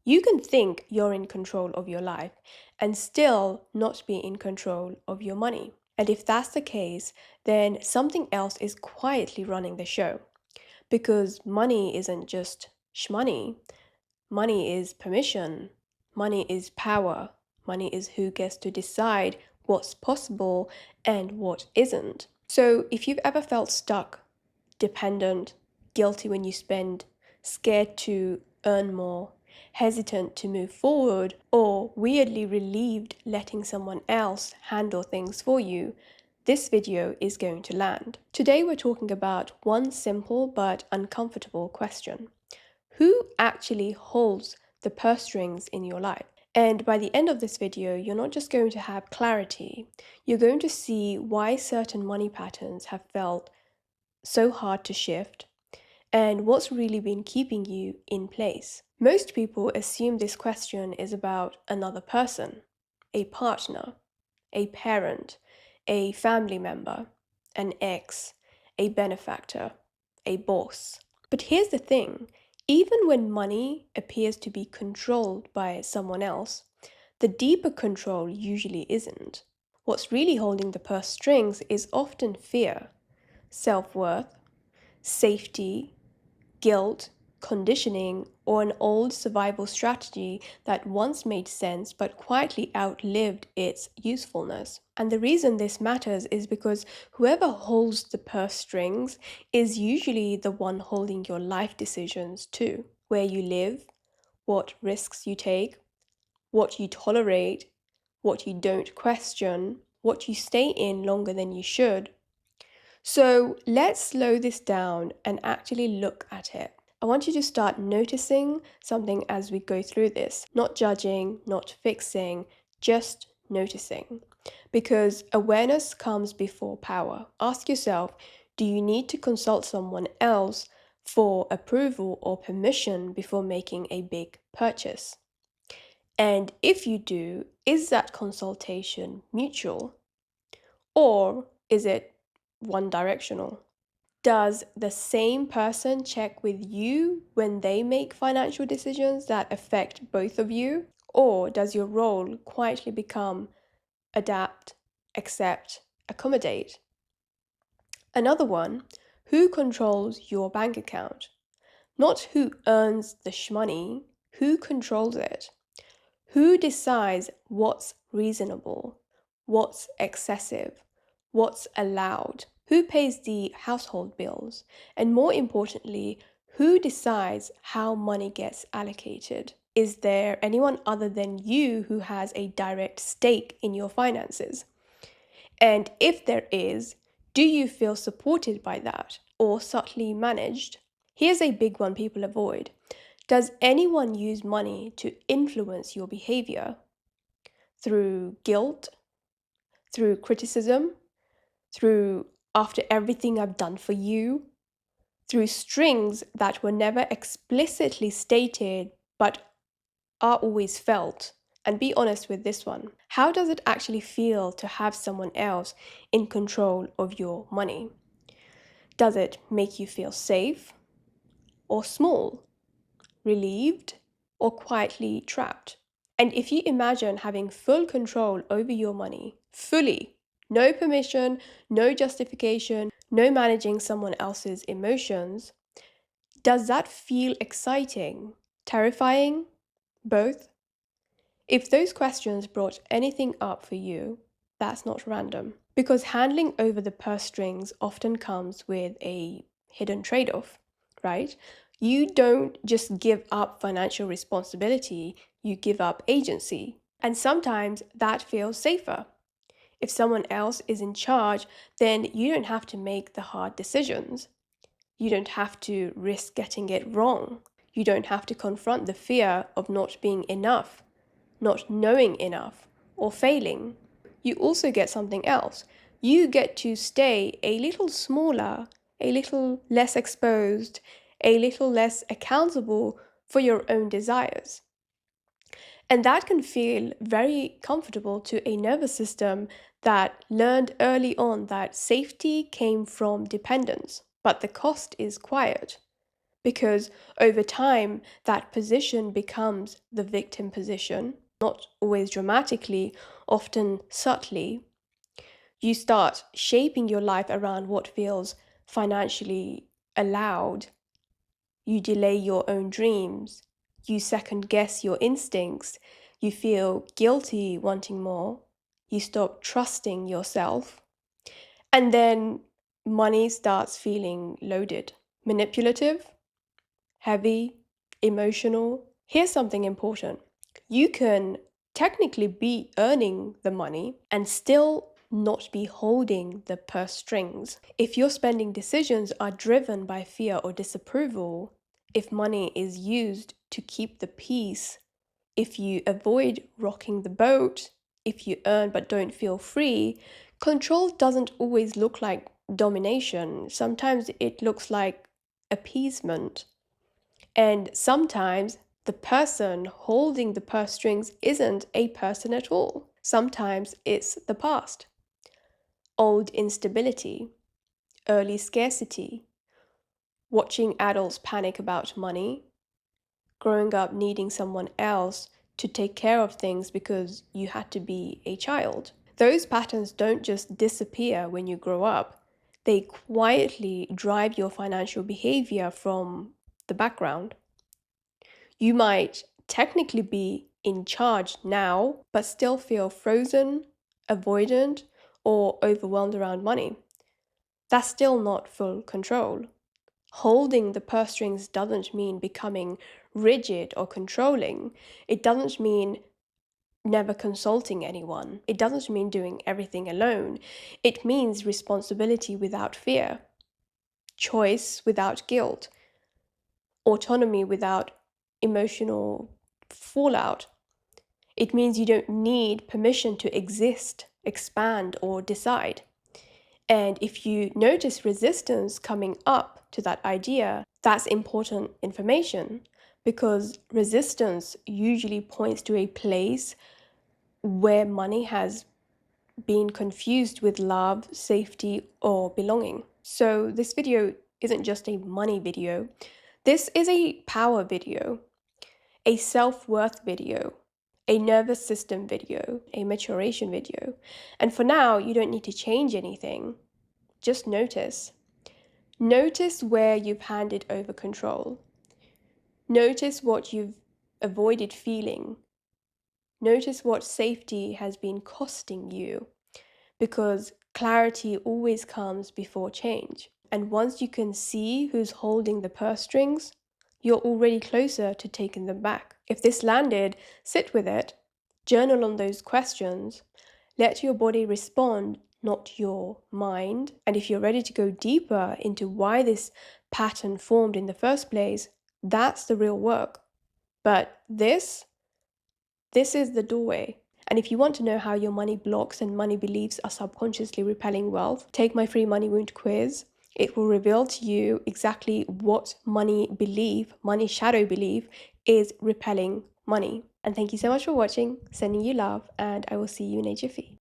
You can think you're in control of your life and still not be in control of your money. And if that's the case, then something else is quietly running the show. Because money isn't just shmoney, money is permission, money is power, money is who gets to decide what's possible and what isn't. So if you've ever felt stuck, dependent, guilty when you spend, scared to earn more, hesitant to move forward, or weirdly relieved letting someone else handle things for you, this video is going to land. Today we're talking about one simple but uncomfortable question. Who actually holds the purse strings in your life? And by the end of this video, you're not just going to have clarity, you're going to see why certain money patterns have felt so hard to shift, and what's really been keeping you in place. Most people assume this question is about another person, a partner, a parent, a family member, an ex, a benefactor, a boss. But here's the thing, even when money appears to be controlled by someone else, the deeper control usually isn't. What's really holding the purse strings is often fear, self-worth, safety, guilt, conditioning, or an old survival strategy that once made sense but quietly outlived its usefulness. And the reason this matters is because whoever holds the purse strings is usually the one holding your life decisions too. Where you live, what risks you take, what you tolerate, what you don't question, what you stay in longer than you should. So let's slow this down and actually look at it. I want you to start noticing something as we go through this, not judging, not fixing, just noticing. Because awareness comes before power. Ask yourself, do you need to consult someone else for approval or permission before making a big purchase? And if you do, is that consultation mutual? Or is it one directional? Does the same person check with you when they make financial decisions that affect both of you? Or does your role quietly become adapt, accept, accommodate? Another one, who controls your bank account? Not who earns the shmoney, who controls it? Who decides what's reasonable, what's excessive, what's allowed? Who pays the household bills? And more importantly, who decides how money gets allocated? Is there anyone other than you who has a direct stake in your finances? And if there is, do you feel supported by that or subtly managed? Here's a big one people avoid. Does anyone use money to influence your behavior? Through guilt, through criticism, through after everything I've done for you, through strings that were never explicitly stated but are always felt. And be honest with this one. How does it actually feel to have someone else in control of your money? Does it make you feel safe or small, relieved or quietly trapped? And if you imagine having full control over your money, fully, no permission, no justification, no managing someone else's emotions, does that feel exciting, terrifying, both? If those questions brought anything up for you, that's not random. Because handling over the purse strings often comes with a hidden trade-off, right? You don't just give up financial responsibility, you give up agency. And sometimes that feels safer. If someone else is in charge, then you don't have to make the hard decisions. You don't have to risk getting it wrong. You don't have to confront the fear of not being enough, not knowing enough, or failing. You also get something else. You get to stay a little smaller, a little less exposed, a little less accountable for your own desires. And that can feel very comfortable to a nervous system that learned early on that safety came from dependence, but the cost is quiet. because over time, that position becomes the victim position, not always dramatically, often subtly. You start shaping your life around what feels financially allowed. You delay your own dreams. You second guess your instincts. You feel guilty wanting more. You stop trusting yourself. And then money starts feeling loaded, manipulative, heavy, emotional. Here's something important. You can technically be earning the money and still not be holding the purse strings. If your spending decisions are driven by fear or disapproval, if money is used to keep the peace, if you avoid rocking the boat, if you earn but don't feel free, control doesn't always look like domination. Sometimes it looks like appeasement. And sometimes the person holding the purse strings isn't a person at all. Sometimes it's the past. Old instability, early scarcity, watching adults panic about money, growing up needing someone else to take care of things because you had to be a child. Those patterns don't just disappear when you grow up. They quietly drive your financial behavior from the background. You might technically be in charge now, but still feel frozen, avoidant, or overwhelmed around money. That's still not full control. Holding the purse strings doesn't mean becoming rigid or controlling. It doesn't mean never consulting anyone. It doesn't mean doing everything alone. It means responsibility without fear, choice without guilt, autonomy without emotional fallout. It means you don't need permission to exist, expand, or decide. And if you notice resistance coming up to that idea, that's important information because resistance usually points to a place where money has been confused with love, safety, or belonging. So this video isn't just a money video. This is a power video, a self-worth video, a nervous system video, a maturation video. And for now, you don't need to change anything. Just notice. Notice where you've handed over control. Notice what you've avoided feeling. Notice what safety has been costing you, because clarity always comes before change. And once you can see who's holding the purse strings, you're already closer to taking them back. If this landed, sit with it, journal on those questions, let your body respond, not your mind. And if you're ready to go deeper into why this pattern formed in the first place, that's the real work. But this is the doorway. And if you want to know how your money blocks and money beliefs are subconsciously repelling wealth, take my free money wound quiz. It will reveal to you exactly what money belief, money shadow belief, is repelling money. And thank you so much for watching, sending you love, and I will see you in a jiffy.